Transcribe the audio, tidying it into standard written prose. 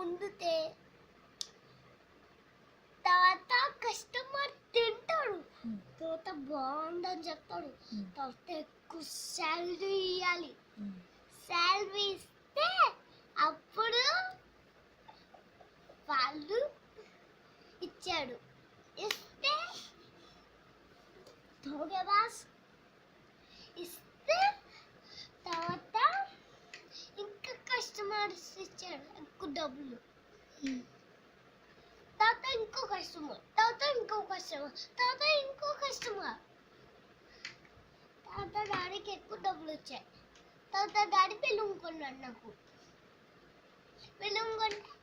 ముందు తర్వాత కస్టమర్ తింటాడు, తర్వాత బాగుందని చెప్తాడు, తర్వాత ఎక్కువ శాలరీ ఇవ్వాలి. శాలరీ ఇస్తే అప్పుడు వాళ్ళు ఇచ్చాడు. ఇస్తే ఓకే బాస్, ఇస్తే తర్వాత ఇంకా కస్టమర్స్ ఇచ్చాడు ఎక్కువ డబ్బులు. తర్వాత ఇంకో కస్టమర్, తర్వాత ఇంకో కస్టమర్, తర్వాత ఇంకో కస్టమర్. తర్వాత డాడీకి ఎక్కువ డబ్బులు వచ్చాయి. తర్వాత డాడీ బెలూన్ కొన్నాడు నాకు. బెలూన్ కొంటే